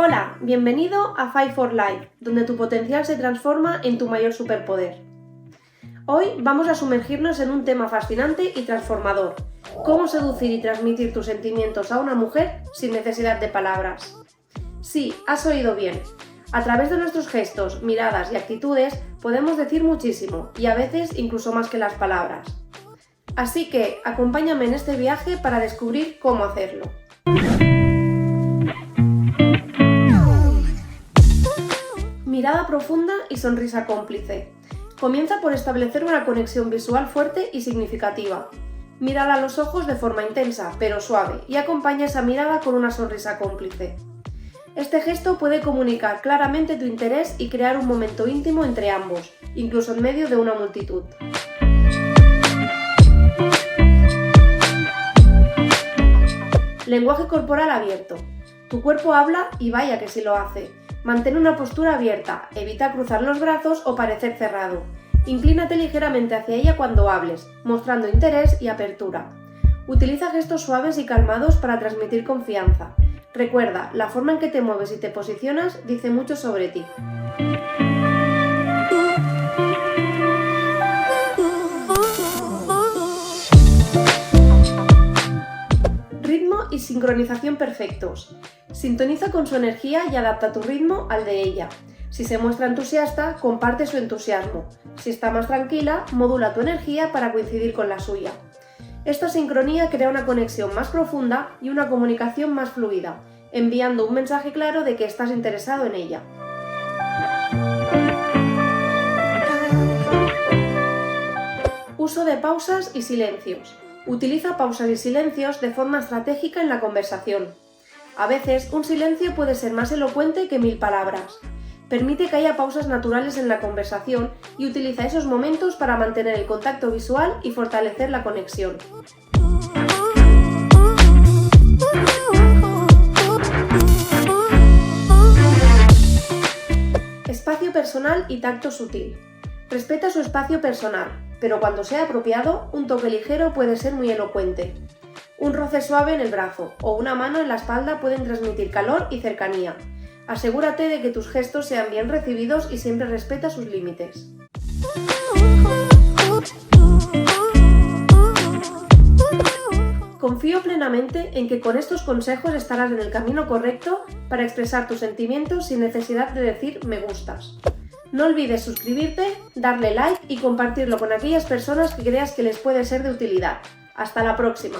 Hola, bienvenido a Fight for Life, donde tu potencial se transforma en tu mayor superpoder. Hoy vamos a sumergirnos en un tema fascinante y transformador: cómo seducir y transmitir tus sentimientos a una mujer sin necesidad de palabras. Sí, has oído bien. A través de nuestros gestos, miradas y actitudes podemos decir muchísimo, y a veces incluso más que las palabras. Así que acompáñame en este viaje para descubrir cómo hacerlo. Mirada profunda y sonrisa cómplice. Comienza por establecer una conexión visual fuerte y significativa. Mírala a los ojos de forma intensa, pero suave, y acompaña esa mirada con una sonrisa cómplice. Este gesto puede comunicar claramente tu interés y crear un momento íntimo entre ambos, incluso en medio de una multitud. Lenguaje corporal abierto. Tu cuerpo habla y vaya que sí lo hace. Mantén una postura abierta, evita cruzar los brazos o parecer cerrado. Inclínate ligeramente hacia ella cuando hables, mostrando interés y apertura. Utiliza gestos suaves y calmados para transmitir confianza. Recuerda, la forma en que te mueves y te posicionas dice mucho sobre ti. Ritmo y sincronización perfectos. Sintoniza con su energía y adapta tu ritmo al de ella. Si se muestra entusiasta, comparte su entusiasmo. Si está más tranquila, modula tu energía para coincidir con la suya. Esta sincronía crea una conexión más profunda y una comunicación más fluida, enviando un mensaje claro de que estás interesado en ella. Uso de pausas y silencios. Utiliza pausas y silencios de forma estratégica en la conversación. A veces, un silencio puede ser más elocuente que 1000 palabras. Permite que haya pausas naturales en la conversación y utiliza esos momentos para mantener el contacto visual y fortalecer la conexión. Espacio personal y tacto sutil. Respeta su espacio personal, pero cuando sea apropiado, un toque ligero puede ser muy elocuente. Un roce suave en el brazo o una mano en la espalda pueden transmitir calor y cercanía. Asegúrate de que tus gestos sean bien recibidos y siempre respeta sus límites. Confío plenamente en que con estos consejos estarás en el camino correcto para expresar tus sentimientos sin necesidad de decir me gustas. No olvides suscribirte, darle like y compartirlo con aquellas personas que creas que les puede ser de utilidad. ¡Hasta la próxima!